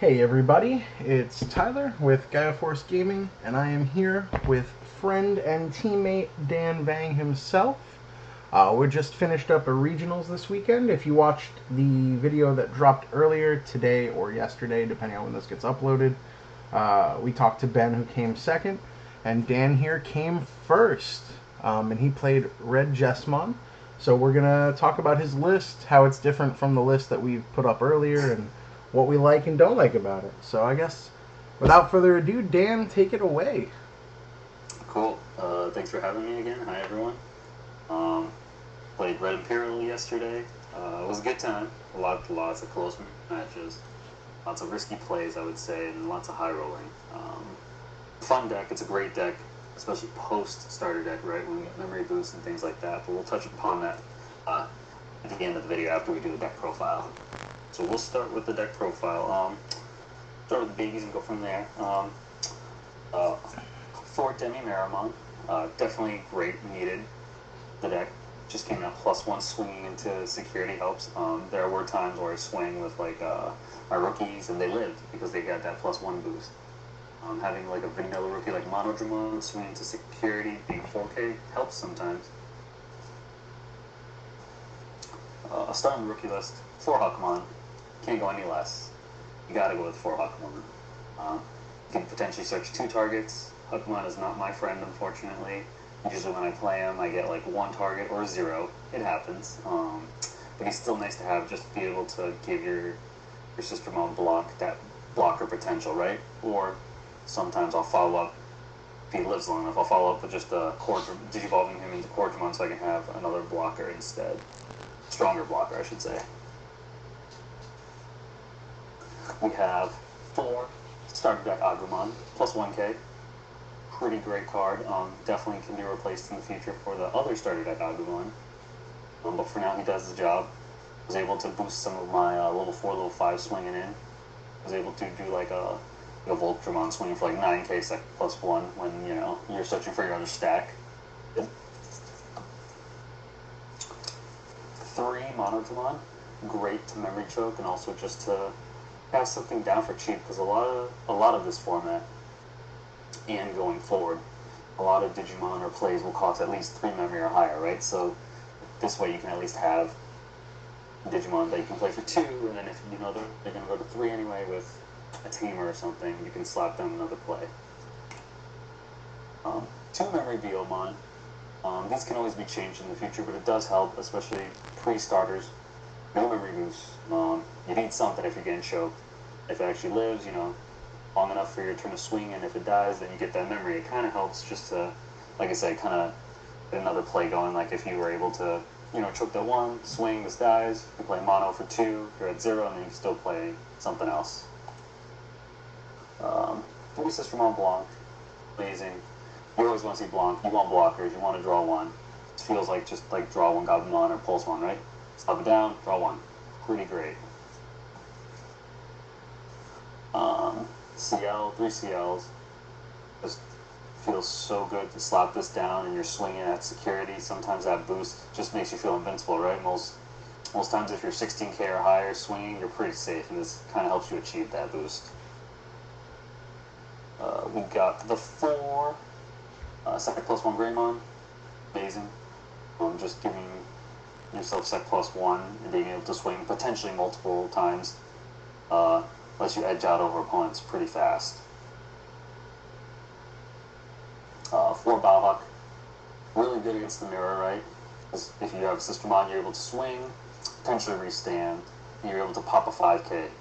Hey everybody, it's Tyler with Gaia Gaming, and I am here with friend and teammate Dan Vang himself. We just finished up a regionals this weekend. If you watched the video that dropped earlier today or yesterday, depending on when this gets uploaded, we talked to Ben, who came second, and Dan here came first, and he played Red Jesmon. So we're gonna talk about his list, how it's different from the list that we've put up earlier, and what we like and don't like about it. So I guess, without further ado, Dan, take it away. Cool. Thanks for having me again. Hi, everyone. Played Red Imperial yesterday. It was a good time. Lots of close matches. Lots of risky plays, I would say, and lots of high rolling. Fun deck. It's a great deck, especially post starter deck, right? When we get memory boosts and things like that. But we'll touch upon that at the end of the video after we do the deck profile. So we'll start with the deck profile. Start with the babies and go from there. For Demi Maramon, definitely great, needed. The deck just came out +1 swinging into security helps. There were times where I swing with like my rookies and they lived because they got that +1 boost. Having like a vanilla rookie like Monodramon swing into security being 4K helps sometimes. Starting rookie list, 4 Huckmon. Can't go any less. You gotta go with 4 Huckmon. You can potentially search 2 targets. Huckmon is not my friend, unfortunately. Usually when I play him, I get like 1 target or 0. It happens. But he's still nice to have, just to be able to give your sister mom that blocker potential, right? Or sometimes I'll follow up, if he lives long enough, I'll follow up with just a Digivolving him into Cordramon so I can have another blocker instead. Stronger blocker, I should say. We have 4 starter deck Agumon, +1K. Pretty great card. Definitely can be replaced in the future for the other starter deck Agumon. But for now, he does the job. Was able to boost some of my level 4, level 5 swinging in. Was able to do like a Voltramon swinging for like 9K sec +1 when, you know, you're searching for your other stack. 3 Monodramon. Great to memory choke and also just to have something down for cheap, because a lot of this format and going forward, a lot of Digimon or plays will cost at least 3 memory or higher, right? So this way you can at least have Digimon that you can play for 2, and then if you know they're going to go to 3 anyway with a Tamer or something, you can slap them another play. 2 memory Biomon. These can always be changed in the future, but it does help, especially pre-starters. No memory boost. You need something if you're getting choked. If it actually lives, you know, long enough for your turn to swing, and if it dies, then you get that memory. It kind of helps just to, like I said, kind of get another play going. Like if you were able to, you know, choke that 1, swing, this dies, you play mono for 2, you're at 0, and then you can still play something else. 3 Sister Mom Blanc. Amazing. You always want to see Blanc. You want blockers. You want to draw 1. It feels like just like draw 1 Gabumon or Pulse 1, right? Slap it down, draw 1. Pretty great. CL, 3 CLs. Just feels so good to slap this down and you're swinging at security. Sometimes that boost just makes you feel invincible, right? Most times if you're 16K or higher swinging, you're pretty safe, and this kind of helps you achieve that boost. We got the 4 Sec +1 Greymon. Amazing. Just giving yourself Sec +1 and being able to swing potentially multiple times lets you edge out over opponents pretty fast. 4 Bauhawk. Really good against the mirror, right? If you have Sistermon, you're able to swing, potentially restand, and you're able to pop a 5K.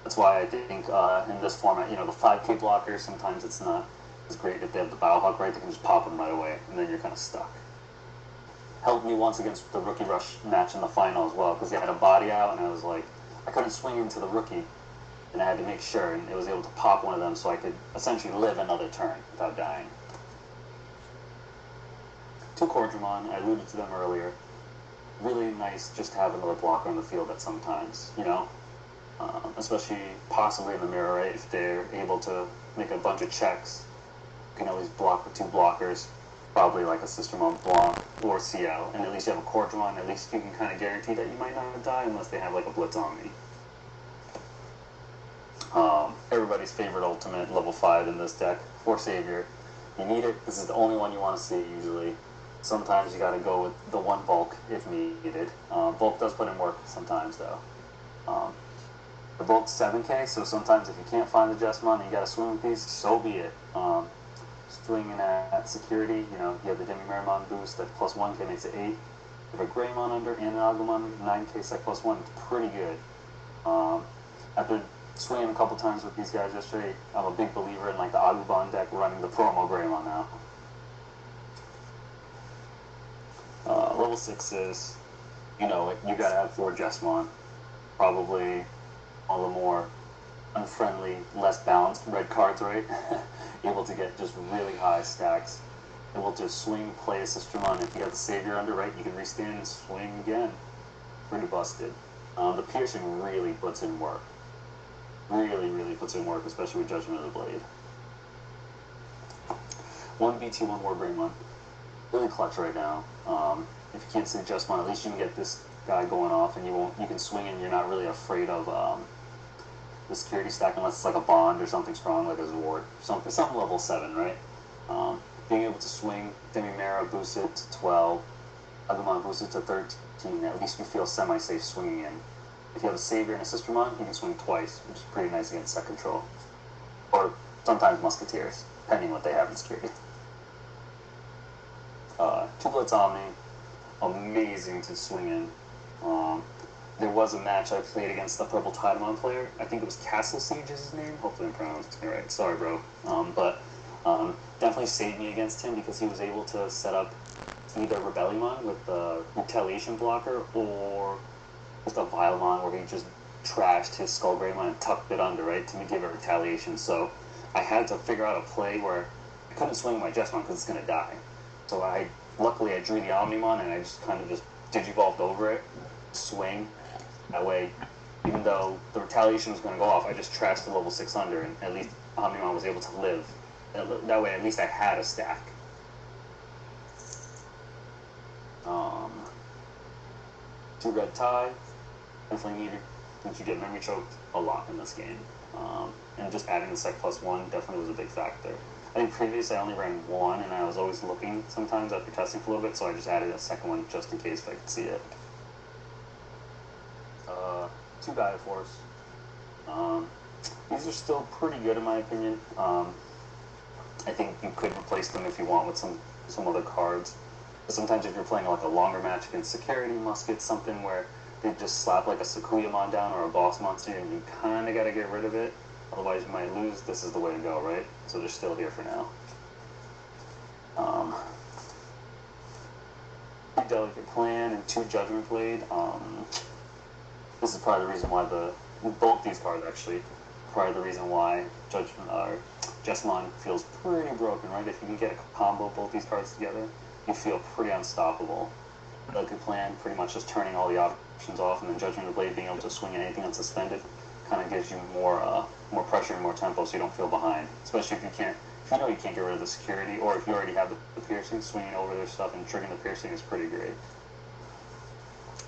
That's why I think in this format, you know, the 5K blockers, sometimes it's not as great if they have the Bauhawk, right? They can just pop them right away, and then you're kind of stuck. Helped me once against the Rookie Rush match in the final as well, because he had a body out, and I was like, I couldn't swing into the rookie, and I had to make sure, and it was able to pop one of them so I could essentially live another turn without dying. 2 Cordramon, I alluded to them earlier. Really nice just to have another blocker on the field at some times, you know? Especially possibly in the mirror, right? If they're able to make a bunch of checks, you can always block with 2 blockers, probably like a Sister Mom Blanc or CL, and at least you have a Cordramon, at least you can kind of guarantee that you might not die unless they have like a Blitz on me. Everybody's favorite ultimate, level 5 in this deck, for Savior. You need it. This is the only one you want to see usually. Sometimes you gotta go with the one bulk if needed. Bulk does put in work sometimes though. The bulk's 7k, so sometimes if you can't find the Jesmon and you got a swimming piece, so be it. Swinging at security, you know, you have the Demi-Meramon boost that plus 1k makes it 8. You have a Greymon under and an Agumon 9k sec plus 1, it's pretty good. After swinging a couple times with these guys yesterday, I'm a big believer in like the Agumon deck running the promo Greymon now. Level 6s, you know it, you gotta have 4 Jesmon. Probably all the more unfriendly, less balanced red cards, right? Able to get just really high stacks. Able to swing, play a Sistermon. If you got the Savior under, right, you can restand and swing again. Pretty busted. The piercing really puts in work. Really puts in work, especially with Judgment of the Blade. 1 BT, 1 War Greymon. Really clutch right now. If you can't see Jesmon, at least you can get this guy going off, and you can swing, and you're not really afraid of the security stack unless it's like a bond or something strong like a Zord, some level 7, right? Being able to swing, Demi-Mera boost it to 12, Agumon boost it to 13. At least you feel semi-safe swinging in. If you have a Savior and a Sistermon, you can swing twice, which is pretty nice against set control, or sometimes Musketeers, depending what they have in security. 2 Blitz Omni, amazing to swing in. There was a match I played against the Purple Tidemon player. I think it was Castle Siege is his name. Hopefully I'm pronouncing it right. Sorry, bro. Definitely saved me against him because he was able to set up either Rebellion with the Retaliation blocker or with a Vilemon where he just trashed his Skull Greymon and tucked it under, right, to give it Retaliation. So I had to figure out a play where I couldn't swing my Jesmon because it's going to die. So luckily I drew the Omnimon and I just kind of just Digivolved over it, swing. That way, even though the Retaliation was going to go off, I just trashed the level 6 under, and at least Omnimon was able to live. That way, at least I had a stack. 2 Red Tie, definitely needed, since you get memory choked a lot in this game. And just adding the sec plus 1 definitely was a big factor. I think previously I only ran 1, and I was always looking sometimes after testing for a little bit, so I just added a second one just in case if I could see it. 2 Gaia Force. These are still pretty good in my opinion. I think you could replace them if you want with some other cards. But sometimes if you're playing like a longer match against Security, Muskets, something where they just slap like a Sakuyamon down or a boss monster and you kind of got to get rid of it. Otherwise you might lose. This is the way to go, right? So they're still here for now. Delicate Plan and 2 Judgment Blade. This is probably the reason why both these cards actually, probably the reason why Jesmon feels pretty broken, right? If you can get a combo both these cards together, you feel pretty unstoppable. Delicate Plan, pretty much just turning all the options off, and then Judgment of the Blade being able to swing anything unsuspended kind of gives you more pressure and more tempo, so you don't feel behind. Especially if you know you can't get rid of the security, or if you already have the piercing, swinging over their stuff and triggering the piercing is pretty great.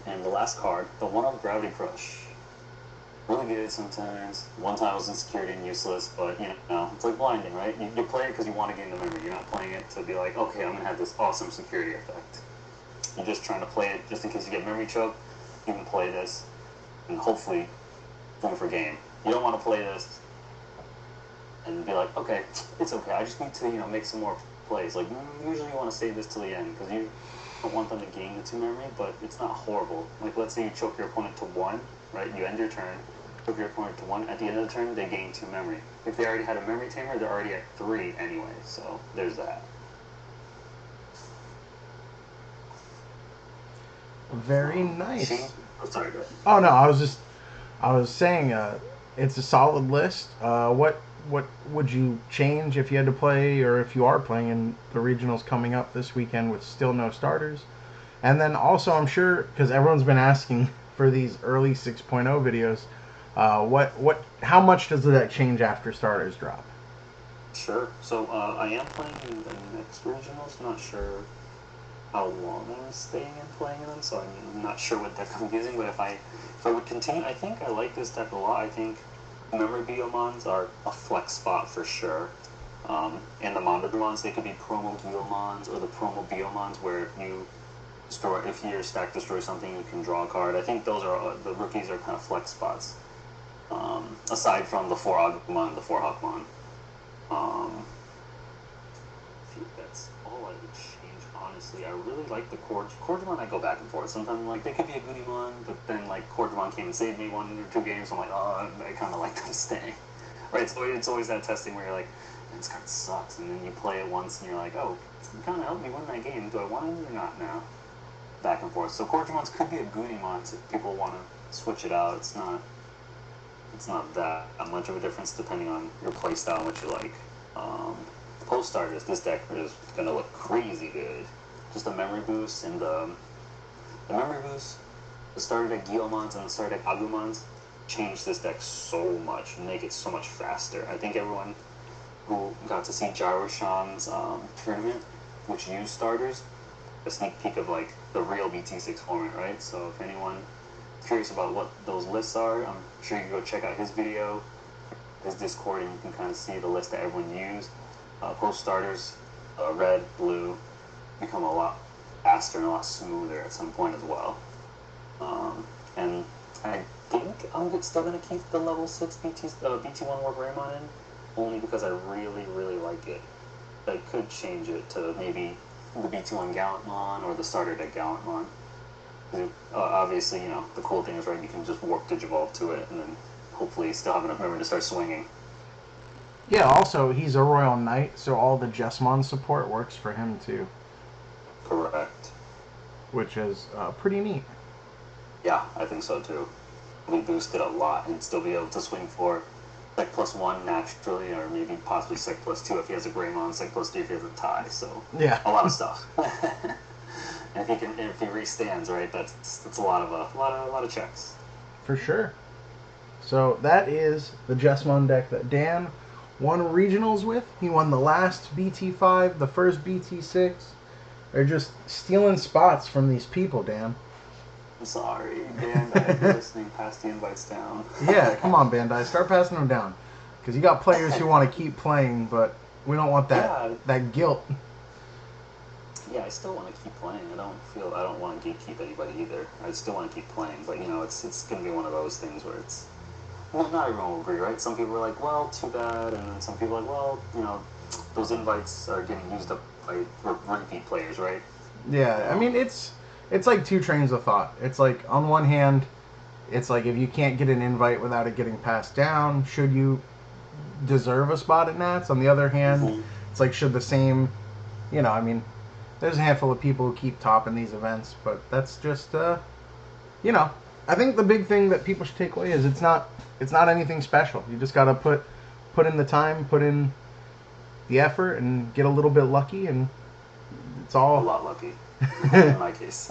And the last card, the 1-of Gravity Crush. Really good sometimes. One time it was in security and useless, but you know, it's like blinding, right? You play it because you want to gain the memory. You're not playing it to be like, okay, I'm going to have this awesome security effect. You're just trying to play it just in case you get memory choke. You can play this and hopefully win for game. You don't want to play this and be like, okay, it's okay. I just need to, make some more plays. Like, usually you want to save this till the end because you don't want them to gain the 2 memory, but it's not horrible. Like, let's say you choke your opponent to 1, right? You end your turn, choke your opponent to 1. At the end of the turn, they gain 2 memory. If they already had a memory tamer, they're already at 3 anyway. So there's that. Very nice. Oh, sorry, go ahead. Oh no, I was saying it's a solid list. What would you change if you had to play, or if you are playing in the regionals coming up this weekend with still no starters? And then also, I'm sure, because everyone's been asking for these early 6.0 videos, how much does that change after starters drop? Sure. So I am playing in the next regionals. Not sure how long I'm staying and playing in them, so I'm not sure what deck I'm using. But if I would continue, I think I like this deck a lot. I think Memory Biomons are a flex spot for sure. And the Mondodramons, they could be promo Biomons or the promo Biomons, where if your stack destroys something, you can draw a card. I think those are the rookies are kind of flex spots. Aside from the 4 Agumon and the 4 Hawkmon. I think that's all I would change, honestly. I really like the Cordramon. I go back and forth. Sometimes I'm like, they could be a Goodymon, but then like Cordramon came and saved me 1 or 2 games. So I'm like, oh, I kind of like them staying. Right? It's always that testing where you're like, man, this card sucks, and then you play it once and you're like, oh, it's kind of helped me win that game. Do I want it or not now? Back and forth. So Cordramons could be a Goodymon if people want to switch it out. It's not that much of a difference depending on your playstyle and what you like. Post starters, this deck is gonna look crazy good. Just a memory boost and the memory boost, the starter deck Guilmons and the starter deck Agumons change this deck so much, make it so much faster. I think everyone who got to see Gyroshan's tournament, which used starters, a sneak peek of like the real BT6 format, right? So if anyone curious about what those lists are, I'm sure you can go check out his video, his Discord, and you can kind of see the list that everyone used. Post starters, red, blue, become a lot faster and a lot smoother at some point as well. And I think I'm still going to keep the level 6 BT1 War Greymon in, only because I really, really like it. I could change it to maybe the BT1 Gallantmon or the starter deck Gallantmon. Obviously, the cool thing is, right, you can just warp Digivolve to it and then hopefully still have enough memory to start swinging. Yeah, also, he's a Royal Knight, so all the Jesmon support works for him, too. Correct. Which is pretty neat. Yeah, I think so, too. We boosted a lot and still be able to swing for Sec +1 naturally, or maybe possibly Sec +2 if he has a Greymon, Sec +3 if he has a tie, so yeah. A lot of stuff. And if he restands, right, that's a lot of checks. For sure. So that is the Jesmon deck that Dan won regionals with. He won the last BT5, the first BT6. They're just stealing spots from these people, Dan. I'm sorry, Bandai, if you're listening, pass the invites down. Yeah, come on, Bandai, start passing them down. Because you got players who want to keep playing, but we don't want that guilt. Yeah, I still want to keep playing. I don't want to gatekeep anybody either. I still want to keep playing, but it's going to be one of those things where it's not everyone will agree, right? Some people are like, well, too bad, and then some people are like, well, those invites are getting used up by repeat players, right? Yeah, I mean, it's like two trains of thought. It's like, on one hand, it's like if you can't get an invite without it getting passed down, should you deserve a spot at Nats? On the other hand, it's like, should the same, I mean, there's a handful of people who keep topping these events, but that's just, I think the big thing that people should take away is it's not anything special. You just gotta put in the time, put in the effort, and get a little bit lucky, and it's all a lot lucky. In my case.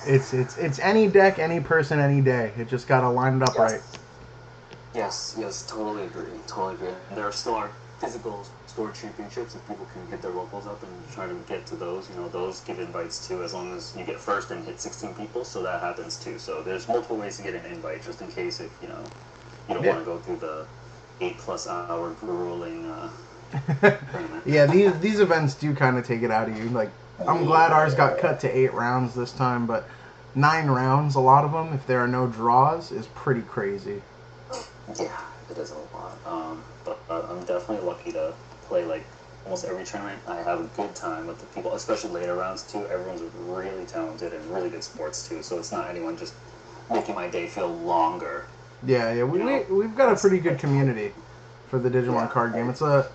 It's any deck, any person, any day. It just gotta line it up right. Yes, totally agree. And there still are physical store championships if people can hit their locals up and try to get to those. Those give invites too, as long as you get first and hit 16 people, so that happens too. So there's multiple ways to get an invite, just in case if you don't want to go through the 8+ hour grueling tournament. Yeah, these events do kind of take it out of you. Like, I'm glad ours got cut to 8 rounds this time, but 9 rounds, a lot of them, if there are no draws, is pretty crazy. Yeah, it is a lot. But I'm definitely lucky to play like almost every tournament. I have a good time with the people, especially later rounds too. Everyone's really talented and really good sports too. So it's not anyone just making my day feel longer. Yeah. We've got a pretty good community for the Digimon card game. It's the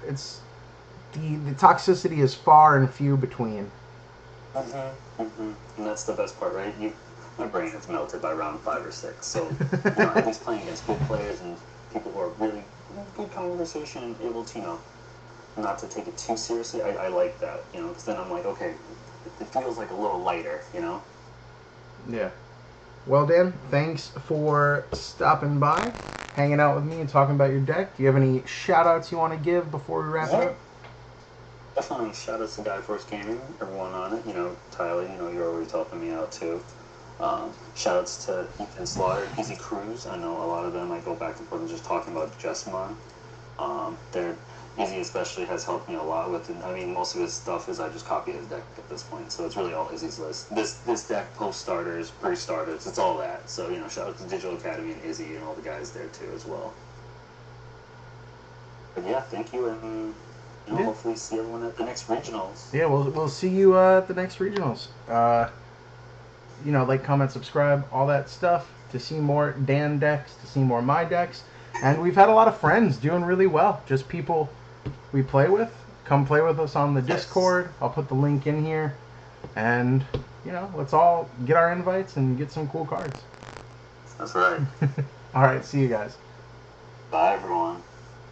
toxicity is far and few between. And that's the best part, right? My brain is melted by round 5 or 6. So at least playing against good players and people who are really good conversation and able to, not to take it too seriously. I like that, because then I'm like, okay, it feels like a little lighter, Yeah. Well, Dan, thanks for stopping by, hanging out with me, and talking about your deck. Do you have any shout-outs you want to give before we wrap up? Definitely shout-outs to Gaia Gaming, everyone on it. Tyler, you're always helping me out, too. Shoutouts to Ethan Slaughter, Easy Cruise. I know a lot of them. I go back and forth and just talking about Jesmon. They're Izzy especially has helped me a lot with it. I mean, most of his stuff is I just copy his deck at this point, so it's really all Izzy's list. This deck, post starters, pre starters, it's all that. So shout out to Digital Academy and Izzy and all the guys there too as well. But yeah, thank you, and hopefully see everyone at the next regionals. Yeah, we'll see you at the next regionals. Like, comment, subscribe, all that stuff to see more Dan decks, to see more my decks. And we've had a lot of friends doing really well. Just people we play with. Come play with us on the Discord. I'll put the link in here. And, let's all get our invites and get some cool cards. That's right. All right, see you guys. Bye, everyone.